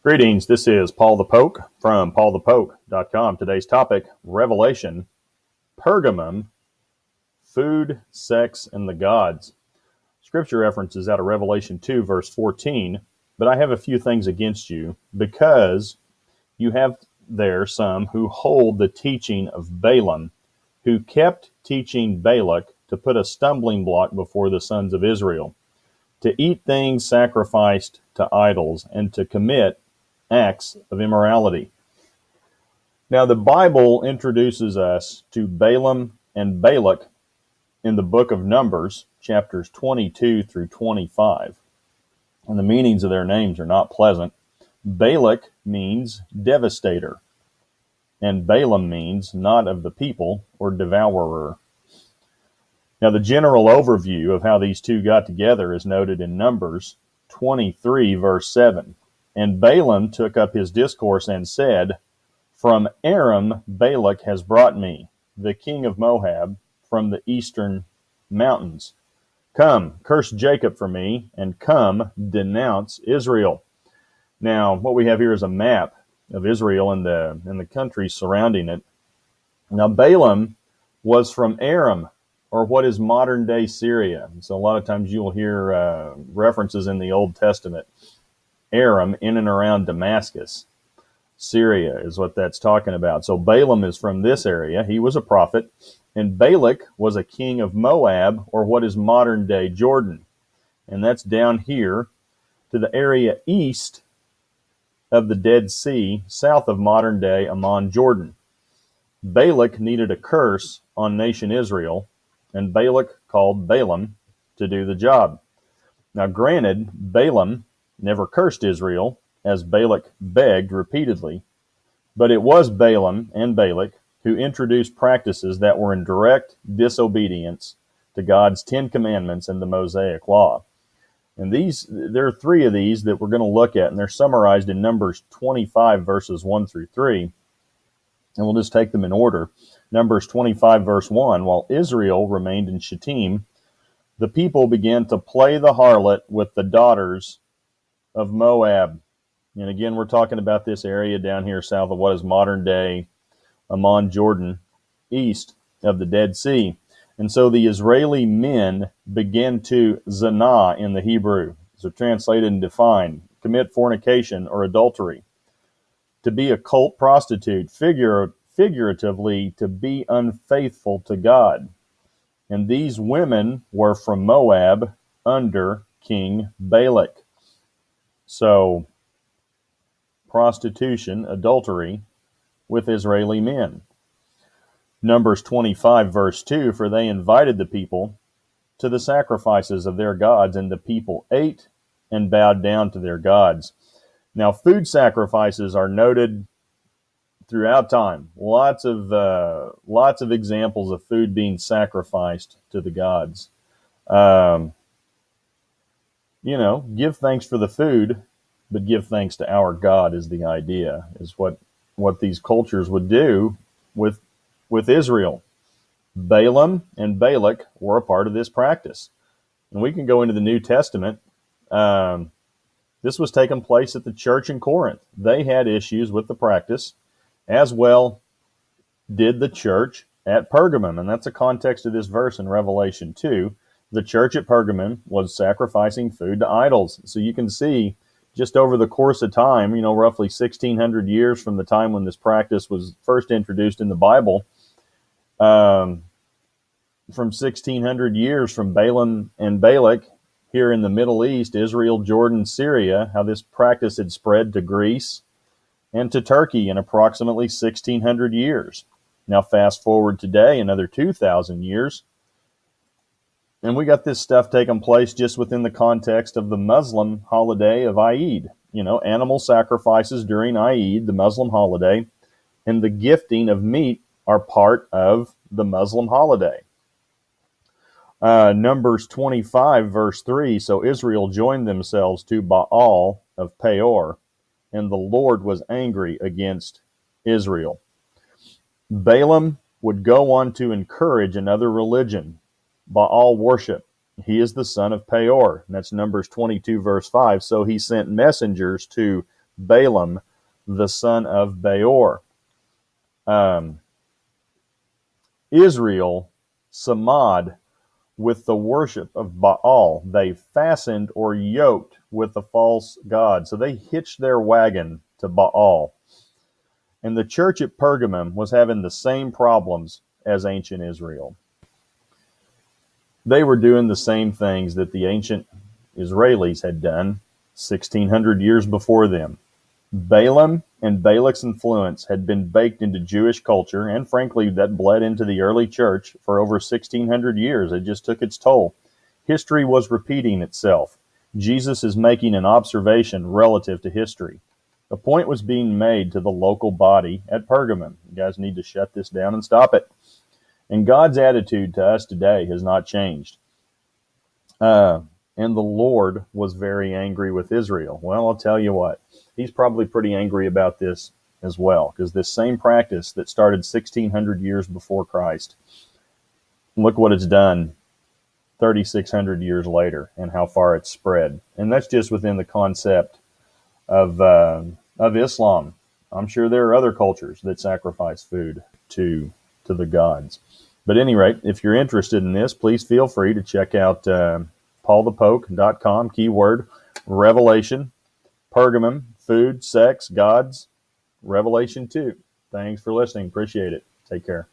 Greetings, this is Paul the Poke from paulthepoke.com. Today's topic, Revelation, Pergamum, Food, Sex, and the Gods. Scripture references out of Revelation 2, verse 14, but I have a few things against you because you have there some who hold the teaching of Balaam, who kept teaching Balak to put a stumbling block before the sons of Israel, to eat things sacrificed to idols, and to commit acts of immorality. Now, the Bible introduces us to Balaam and Balak in the book of Numbers, chapters 22 through 25. And the meanings of their names are not pleasant. Balak means devastator, and Balaam means not of the people or devourer. Now, the general overview of how these two got together is noted in Numbers 23, verse 7. And Balaam took up his discourse and said, From Aram Balak has brought me, the king of Moab, from the eastern mountains. Come, curse Jacob for me, and come, denounce Israel. Now, what we have here is a map of Israel and the countries surrounding it. Now, Balaam was from Aram, or what is modern-day Syria. So a lot of times you'll hear references in the Old Testament. Aram, in and around Damascus. Syria is what that's talking about. So Balaam is from this area. He was a prophet. And Balak was a king of Moab, or what is modern-day Jordan. And that's down here to the area east of the Dead Sea, south of modern-day Amman, Jordan. Balak needed a curse on nation Israel, and Balak called Balaam to do the job. Now, granted, Balaam never cursed Israel, as Balak begged repeatedly, but it was Balaam and Balak who introduced practices that were in direct disobedience to God's 10 Commandments and the Mosaic Law. And there are three of these that we're going to look at, and they're summarized in Numbers 25, verses 1 through 3. And we'll just take them in order. Numbers 25, verse 1, while Israel remained in Shittim, the people began to play the harlot with the daughters of Moab. And again, we're talking about this area down here south of what is modern day Amman, Jordan, east of the Dead Sea. And so the Israeli men began to zina in the Hebrew, so translated and defined, commit fornication or adultery, to be a cult prostitute, figuratively to be unfaithful to God. And these women were from Moab under King Balak. So, prostitution, adultery with Israeli men. Numbers 25, verse 2, for they invited the people to the sacrifices of their gods, and the people ate and bowed down to their gods. Now, food sacrifices are noted throughout time. Lots of examples of food being sacrificed to the gods. Give thanks for the food, but give thanks to our God is the idea, is what these cultures would do with Israel. Balaam and Balak were a part of this practice. And we can go into the New Testament. This was taking place at the church in Corinth. They had issues with the practice, as well did the church at Pergamum. And that's the context of this verse in Revelation 2. The church at Pergamum was sacrificing food to idols. So you can see just over the course of time, roughly 1,600 years from the time when this practice was first introduced in the Bible, from 1,600 years from Balaam and Balak here in the Middle East, Israel, Jordan, Syria, how this practice had spread to Greece and to Turkey in approximately 1,600 years. Now fast forward today, another 2,000 years, and we got this stuff taking place just within the context of the Muslim holiday of Eid. Animal sacrifices during Eid, the Muslim holiday, and the gifting of meat are part of the Muslim holiday. Numbers 25, verse 3, so Israel joined themselves to Baal of Peor, and the Lord was angry against Israel. Balaam would go on to encourage another religion, Baal worship. He is the son of Peor. And that's Numbers 22, verse 5. So he sent messengers to Balaam, the son of Beor. Israel samad with the worship of Baal. They fastened or yoked with the false god. So they hitched their wagon to Baal. And the church at Pergamum was having the same problems as ancient Israel. They were doing the same things that the ancient Israelis had done 1,600 years before them. Balaam and Balak's influence had been baked into Jewish culture, and frankly, that bled into the early church for over 1,600 years. It just took its toll. History was repeating itself. Jesus is making an observation relative to history. A point was being made to the local body at Pergamum. You guys need to shut this down and stop it. And God's attitude to us today has not changed. And the Lord was very angry with Israel. Well, I'll tell you what, he's probably pretty angry about this as well, because this same practice that started 1,600 years before Christ, look what it's done 3,600 years later and how far it's spread. And that's just within the concept of Islam. I'm sure there are other cultures that sacrifice food to the gods. But at any rate, if you're interested in this, please feel free to check out paulthepoke.com, keyword Revelation, Pergamum, food, sex, gods, Revelation 2. Thanks for listening. Appreciate it. Take care.